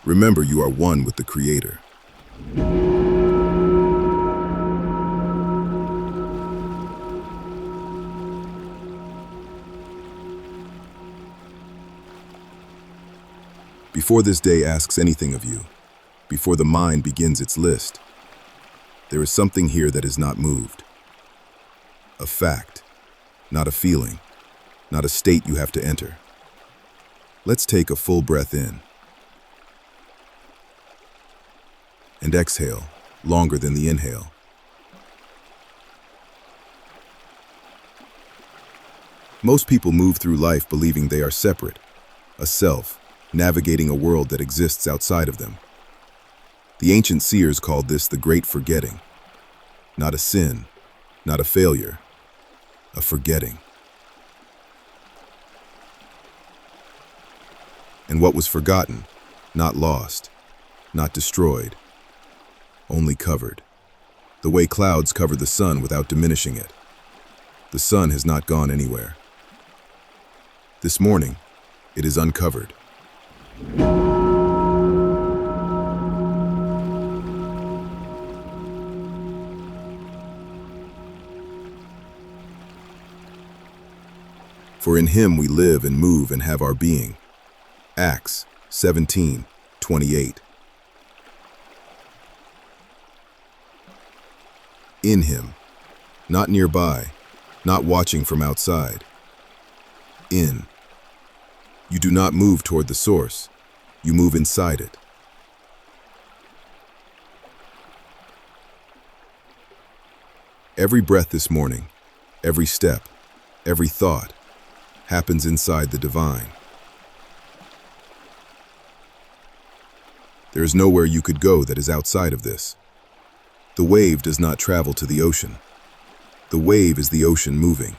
Remember, you are one with the Creator. Before this day asks anything of you, before the mind begins its list, there is something here that is not moved. A fact, not a feeling, not a state you have to enter. Let's take a full breath in and exhale, longer than the inhale. Most people move through life believing they are separate, a self, navigating a world that exists outside of them. The ancient seers called this the great forgetting. Not a sin, not a failure, a forgetting. And what was forgotten, not lost, not destroyed, only covered. The way clouds cover the sun without diminishing it. The sun has not gone anywhere. This morning, it is uncovered. For in him we live and move and have our being. Acts 17:28. In him, not nearby, not watching from outside. In. You do not move toward the source, you move inside it. Every breath this morning, every step, every thought, happens inside the divine. There is nowhere you could go that is outside of this. The wave does not travel to the ocean. The wave is the ocean moving.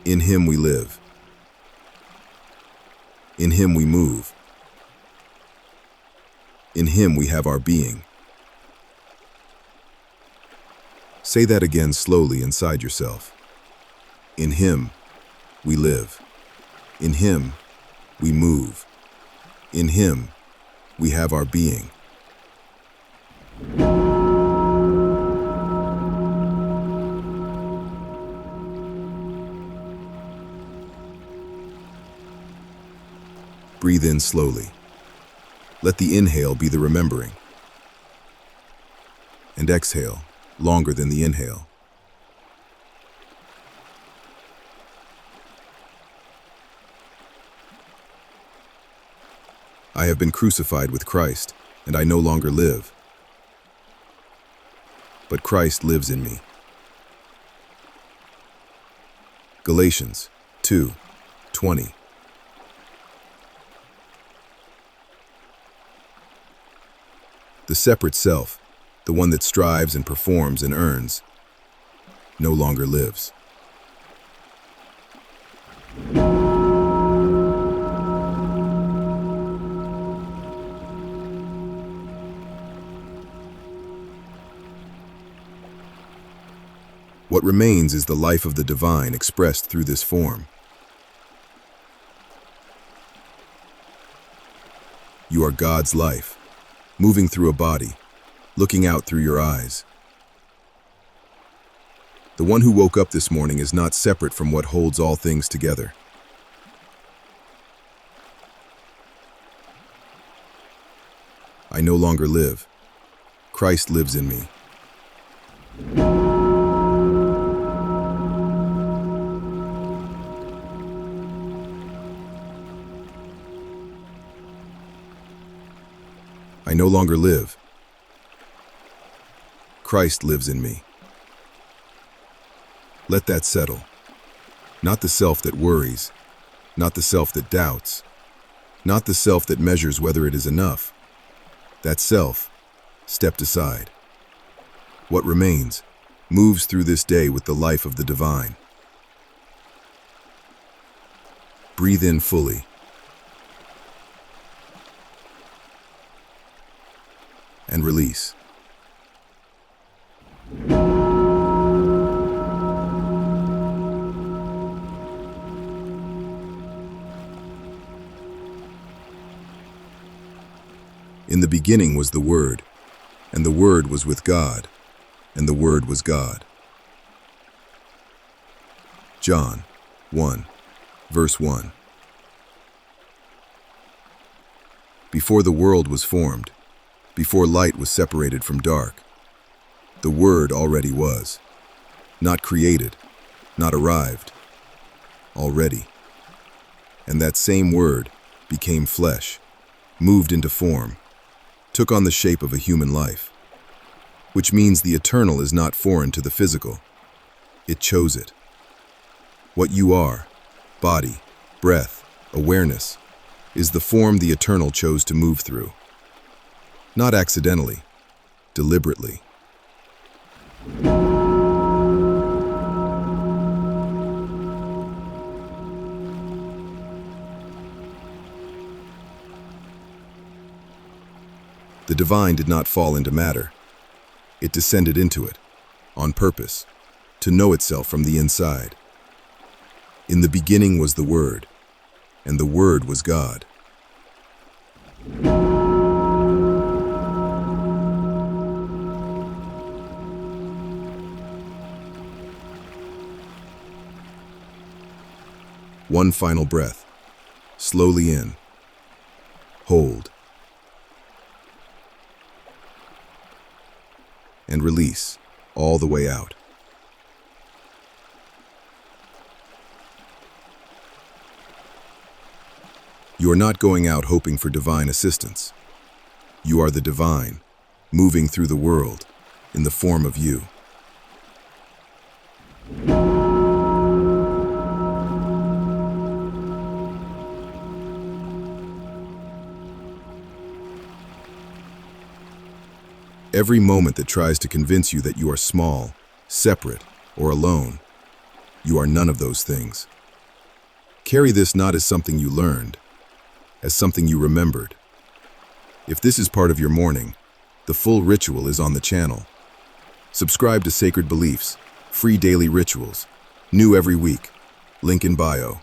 In him we live. In him we move. In him we have our being. Say that again slowly inside yourself. In him we live. In him we move. In him we have our being. Breathe in slowly. Let the inhale be the remembering. And exhale, longer than the inhale. I have been crucified with Christ, and I no longer live. But Christ lives in me. Galatians 2:20. The separate self, the one that strives and performs and earns, no longer lives. What remains is the life of the divine expressed through this form. You are God's life, moving through a body, looking out through your eyes. The one who woke up this morning is not separate from what holds all things together. I no longer live. Christ lives in me. I no longer live. Christ lives in me. Let that settle. Not the self that worries, not the self that doubts, not the self that measures whether it is enough. That self stepped aside. What remains moves through this day with the life of the divine. Breathe in fully. And release. beginning was the Word, and the Word was with God, and the Word was God. John 1, verse 1. Before the world was formed, before light was separated from dark, the Word already was. Not created, not arrived, already. And that same Word became flesh, moved into form, took on the shape of a human life, which means the eternal is not foreign to the physical. It chose it. What you are, body, breath, awareness, is the form the eternal chose to move through. Not accidentally, deliberately. The divine did not fall into matter. It descended into it, on purpose, to know itself from the inside. In the beginning was the Word, and the Word was God. One final breath, slowly in, hold, and release all the way out. You are not going out hoping for divine assistance. You are the divine, moving through the world in the form of you. Every moment that tries to convince you that you are small, separate, or alone, you are none of those things. Carry this not as something you learned, as something you remembered. If this is part of your morning, the full ritual is on the channel. Subscribe to Sacred Beliefs, free daily rituals, new every week. Link in bio.